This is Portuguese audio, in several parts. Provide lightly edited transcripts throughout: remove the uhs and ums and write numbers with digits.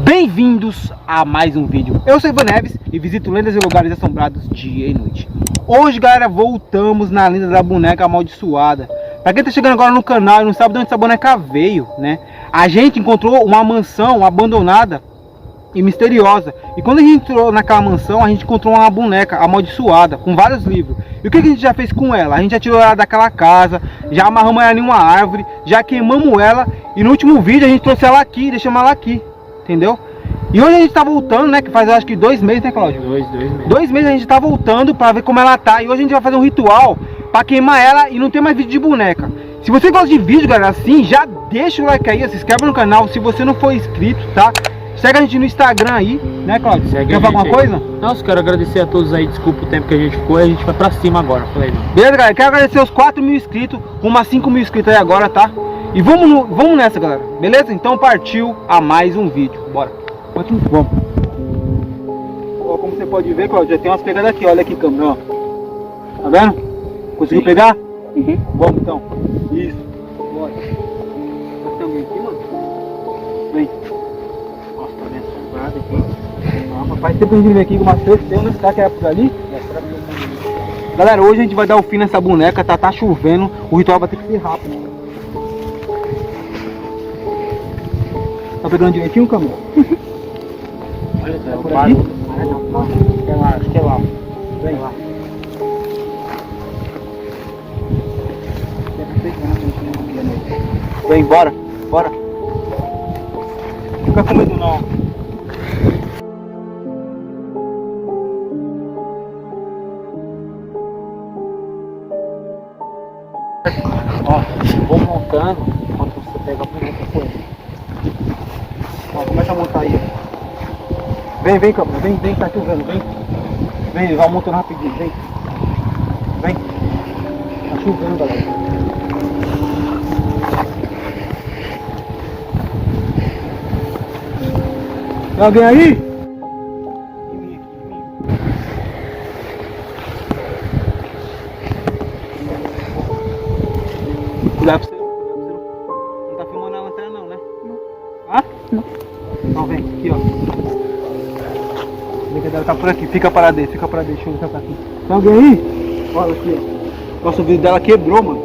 Bem-vindos a mais um vídeo. Eu sou Ivan Neves e visito lendas e lugares assombrados dia e noite. Hoje, galera, voltamos na lenda da boneca amaldiçoada. Pra quem tá chegando agora no canal e não sabe de onde essa boneca veio, né? A gente encontrou uma mansão abandonada e misteriosa. E quando a gente entrou naquela mansão, a gente encontrou uma boneca amaldiçoada com vários livros. E o que a gente já fez com ela? A gente já tirou ela daquela casa, já amarramos ela em uma árvore, já queimamos ela. E no último vídeo a gente trouxe ela aqui, deixamos ela aqui. Entendeu? E hoje a gente tá voltando, né? Que faz acho que 2 meses, né, Cláudio? 2 meses. 2 meses a gente tá voltando pra ver como ela tá. E hoje a gente vai fazer um ritual pra queimar ela e não ter mais vídeo de boneca. Se você gosta de vídeo, galera, assim, já deixa o like aí, se inscreve no canal. Se você não for inscrito, tá? Segue a gente no Instagram aí, né, Cláudio? Segue. Quer falar alguma coisa? Nossa, quero agradecer a todos aí. Desculpa o tempo que a gente ficou. A gente vai pra cima agora. Falei, não. Beleza, galera? Quero agradecer os 4 mil inscritos, rumo a 5 mil inscritos aí agora, tá? E vamos nessa, galera. Beleza? Então partiu a mais um vídeo. Bora. Vamos. Ó, como você pode ver, Cláudio, já tem umas pegadas aqui. Olha aqui, câmera, ó. Tá vendo? Conseguiu pegar? Uhum. Vamos então. Isso. Bora. Tem alguém aqui, mano? Vem. Nossa, tá bem assombrado aqui. Ah, faz tempo que a gente veio aqui com uma certeza, né? Será que era por ali? Galera, hoje a gente vai dar o fim nessa boneca, tá chovendo. O ritual vai ter que ser rápido. Tá pegando direitinho, câmera? Olha, É por eu aqui? paro. Ah, não. Acho que é lá, acho que é lá. Vem lá. Vem, bora. Bora. Não fica com medo não. Ó, vou montando enquanto você pega a boneca com ele. Ó, começa a montar aí. Vem, câmera. Vem, tá chovendo, vem. Vem, vai montando rapidinho, vem. Vem. Tá chovendo, galera. Tem alguém aí? Cuidado pra você. Não tá filmando a lanterna não, né? Não. Hã? Não. Então vem, aqui ó. A brincadeira tá por aqui, fica parado aí, deixa eu ver pra aqui. Tem alguém aí? Olha aqui ó. Nossa, o vidro dela quebrou, mano.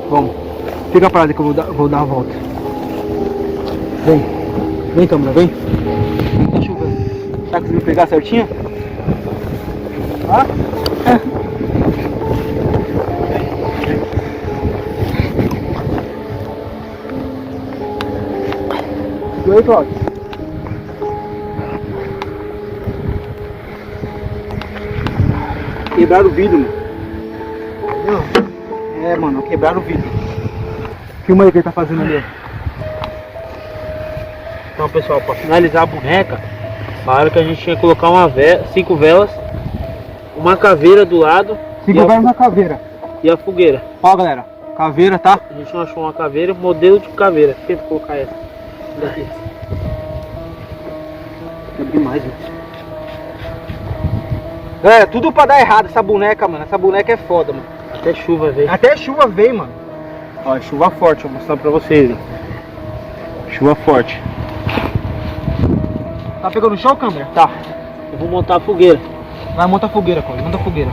Vamos. Fica parado aí que eu vou dar a volta. Vem câmera, vem. Tá chovendo. Será que você vai pegar certinho? Ah? E aí, Cláudio? Quebraram o vidro, mano. É, mano, quebraram o vidro. Filma aí o que ele tá fazendo ali. Então, pessoal, para finalizar a boneca, falaram que a gente tinha que colocar 5 velas, uma caveira do lado 5 velas na caveira. e a fogueira. Ó, galera, caveira, tá? A gente não achou uma caveira, modelo de caveira. Tenta colocar essa. Daqui. É demais, mano. Galera, tudo pra dar errado essa boneca, mano. Essa boneca é foda, mano. Até chuva veio. Até chuva veio, mano. Ó, é chuva forte, vou mostrar pra vocês. Ó. Chuva forte. Tá pegando no chão, câmera? Tá. Eu vou montar a fogueira. Vai, monta a fogueira, Cláudio. Monta a fogueira.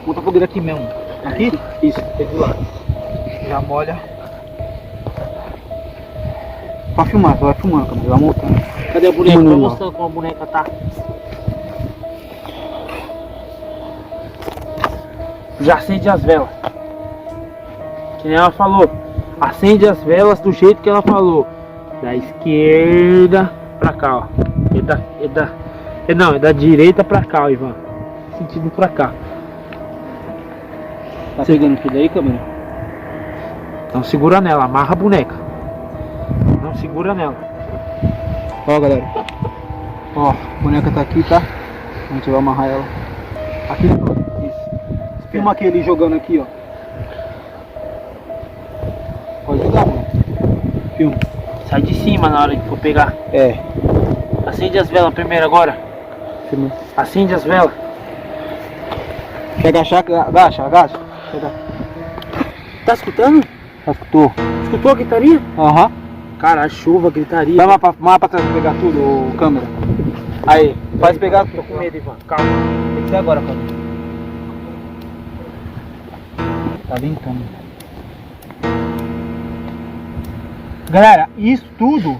Monta a fogueira aqui mesmo. Aqui? Isso, tem do lado. Já molha. Vai filmar, vai filmando, câmera. Vai montando. Cadê a boneca? Mano, Vai não. mostrando como a boneca tá. Já acende as velas. Que nem ela falou. Acende as velas do jeito que ela falou. Da esquerda pra cá, ó. É da direita pra cá, ó, Ivan. Sentido pra cá. Tá pegando tudo aí, câmera? Então segura nela, amarra a boneca. Não segura nela. Ó, galera. Ó, a boneca tá aqui, tá? A gente vai amarrar ela. Aqui, ó. Isso. Filma aquele jogando aqui, ó. Pode jogar, mano. Filma. Sai de cima na hora que for pegar. É. Acende as velas primeiro agora. Filma. Acende as velas. Quer agachar? Agacha. Chega. Tá escutando? Já escutou? Escutou a gritaria? Aham. Cara, a chuva, a gritaria. Vai mais pra trás pra pegar tudo, ô, câmera. Aí, faz pegar tudo. Tô com medo, Ivan. Calma. Tem que ser agora, câmera. Tá ventando. Galera, isso tudo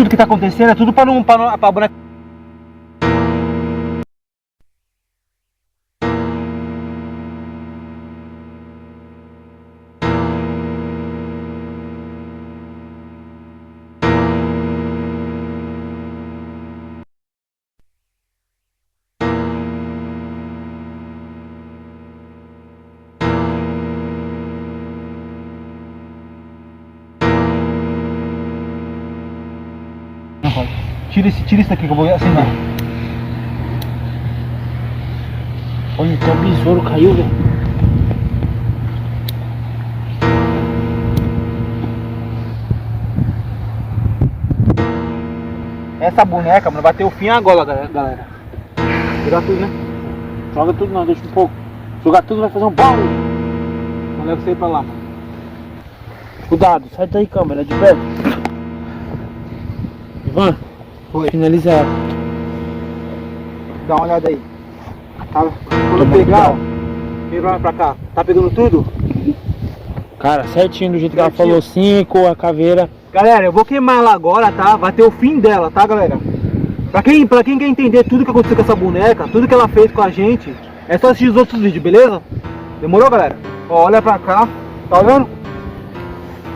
que tá acontecendo é tudo pra boneca. Tira isso daqui que eu vou assinar. Olha, até o besouro caiu, velho. Essa boneca, mano, vai ter o fim agora, galera. Jogar tudo, né? Joga tudo não, deixa um pouco. Jogar tudo vai fazer um pau. Não leva você pra lá, mano. Cuidado, sai daí, câmera, de perto. Ivan, Foi. finaliza ela. Dá uma olhada aí. Tá? Quando Toma pegar, ó, cuidado. vira pra cá. Tá pegando tudo? Cara, certinho do jeito que ela Certinho. falou, 5, a caveira. Galera, eu vou queimar ela agora, tá? Vai ter o fim dela, tá, galera? Pra quem quer entender tudo que aconteceu com essa boneca, tudo que ela fez com a gente, é só assistir os outros vídeos, beleza? Demorou, galera? Ó, olha pra cá. Tá olhando?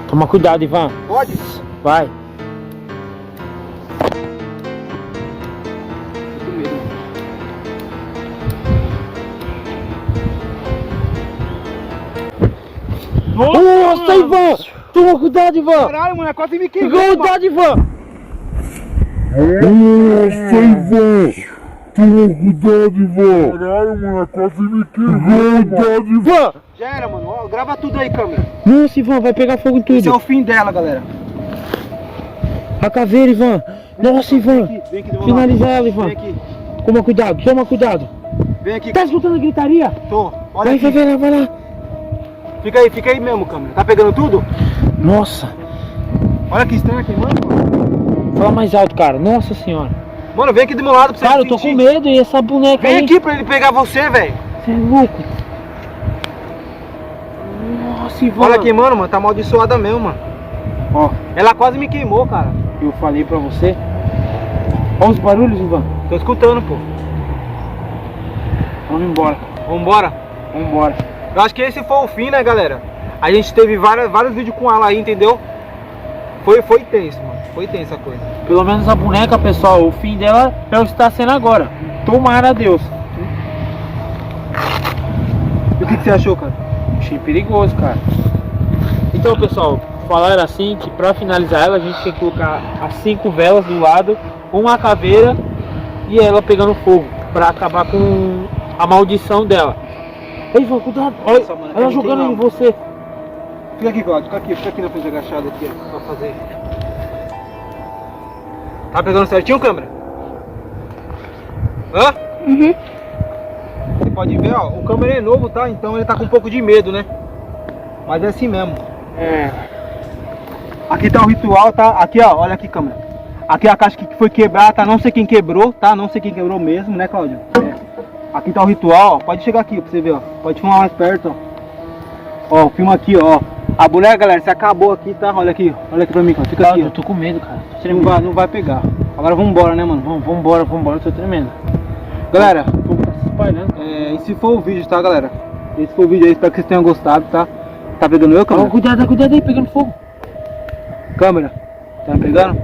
Toma cuidado, Ivan. Pode? Vai. Muito medo. Nossa, Ivan! Toma cuidado, Ivan! Caralho, mano, quase me queimou. Cuidado, Ivan! Nossa, Ivan! Toma cuidado, Ivan! Caralho, mano, quase me queimou, cuidado, Ivan! Já era, mano. Ó, grava tudo aí, câmera. Nossa, Ivan, vai pegar fogo em Esse é o tudo. fim dela, galera. A caveira, Ivan! Nossa, Ivan! Vem aqui do meu Finaliza lado. ela, Ivan! Vem aqui. Toma cuidado, toma cuidado! Vem aqui. Tá escutando a gritaria? Tô. Olha Vai, aqui. vai lá, vai lá! Fica aí mesmo, câmera. Tá pegando tudo? Nossa! Olha que estranho aqui, mano. Fala mais alto, cara. Nossa senhora! Mano, vem aqui do meu lado pra você Cara, eu tô sentir. com medo e essa boneca Vem aí... aqui pra ele pegar você, velho. Você é louco! Nossa, Ivan! Olha aqui, mano, tá amaldiçoada mesmo, mano. Ó, Ela quase me queimou, cara. eu falei pra você. Olha os barulhos, Ivan. Tô escutando, pô. Vamos embora. Vambora. Vambora. Eu acho que esse foi o fim, né, galera? A gente teve vários vídeos com ela aí, entendeu? Foi tenso, mano. Foi tensa a coisa. Pelo menos a boneca, pessoal, o fim dela é o que está sendo agora. Tomara a Deus. E o que você achou, cara? Achei perigoso, cara. Então, pessoal, falaram assim que pra finalizar ela a gente tem que colocar as 5 velas do lado, uma caveira e ela pegando fogo pra acabar com a maldição dela. Ei, Ivan, cuidado! Olha, Nossa, mano, ela não jogando tem em não. você. Fica aqui, Claudio. Fica aqui na frente agachado aqui, ó, pra fazer. Tá pegando certinho, câmera? Hã? Uhum. Você pode ver, ó, o câmera é novo, tá? Então ele tá com um pouco de medo, né? Mas é assim mesmo. É. Aqui tá o ritual, tá? Aqui, ó, olha aqui, câmera. Aqui é a caixa que foi quebrada, tá? Não sei quem quebrou, tá? Não sei quem quebrou mesmo, né, Cláudio? É. Aqui tá o ritual, ó. Pode chegar aqui pra você ver, ó. Pode filmar mais perto, ó. Ó, filma aqui, ó. A boneca, galera, se acabou aqui, tá? Olha aqui pra mim, Cláudio. Fica aqui, Eu ó. tô com medo, cara. Tô Não tremendo. não vai pegar. Agora vamos embora, né, mano? Vambora, eu tô tremendo. Galera, O fogo tá se espalhando. esse foi o vídeo, tá, galera? Esse foi o vídeo aí, espero que vocês tenham gostado, tá? Tá pegando eu, câmera? Cuidado aí, pegando fogo. Câmera, tá me pegando?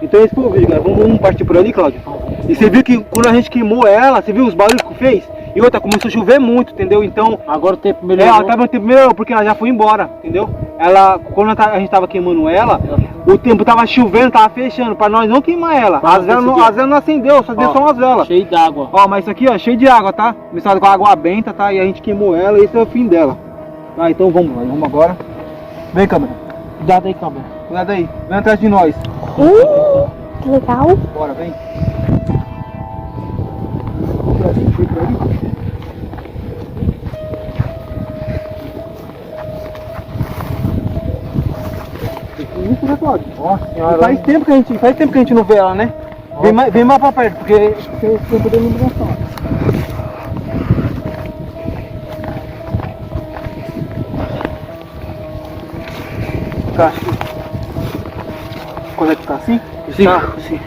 Então esse foi o vídeo, galera. Vamos partir por ali, Cláudio. E você viu que quando a gente queimou ela, você viu os barulhos que fez? E outra, começou a chover muito, entendeu? Então, Agora o tempo ela melhorou. tava no tempo melhor, porque ela já foi embora, entendeu? Ela, quando a gente tava queimando ela, o tempo tava chovendo, tava fechando, pra nós não queimar ela. Pra As velas conseguir. não acendeu, só deu Ó, só umas velas. Cheio d'água. Ó, mas isso aqui, ó, cheio de água, tá? Misturado com água benta, tá? E a gente queimou ela e esse é o fim dela. Tá, então vamos agora. Vem, câmera. Cuidado aí, câmera. Cuidado aí. Vem atrás de nós. Que legal. Bora, vem. Foi por ali. recorde. Nossa E senhora. faz tempo que a gente não vê ela, né? Vem mais pra perto, porque tem esse tempo de iluminação. Caixa. Quando é que tá assim? Sim. Tá, sim.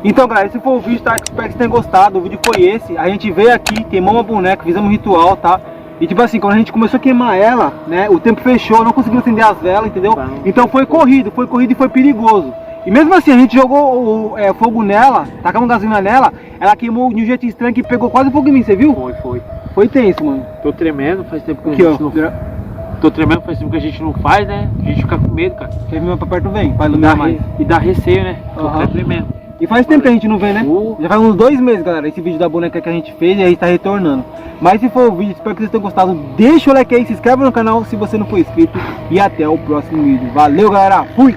Então, galera, esse foi o vídeo, tá? Espero que vocês tenham gostado. O vídeo foi esse. A gente veio aqui, queimou uma boneca, fizemos um ritual, tá? E tipo assim, quando a gente começou a queimar ela, né? O tempo fechou, não conseguimos acender as velas, entendeu? Então foi corrido e foi perigoso. E mesmo assim, a gente jogou fogo nela, tacamos gasolina nela, ela queimou de um jeito estranho que pegou quase fogo em mim, você viu? Foi. Foi tenso, mano. Tô tremendo, faz tempo que Aqui, a gente ó. não... Tô tremendo, faz tempo que a gente não faz, né? A gente fica com medo, cara. Quer vir mais pra perto, vem, pra iluminar mais. E dá receio, né? Tô Aham. até tremendo. E faz tempo que a gente não vê, né? Uh. Já faz uns 2 meses, galera, esse vídeo da boneca que a gente fez e a gente tá retornando. Mas se for o vídeo, espero que vocês tenham gostado. Deixa o like aí, se inscreve no canal se você não for inscrito. E até o próximo vídeo. Valeu, galera. Fui!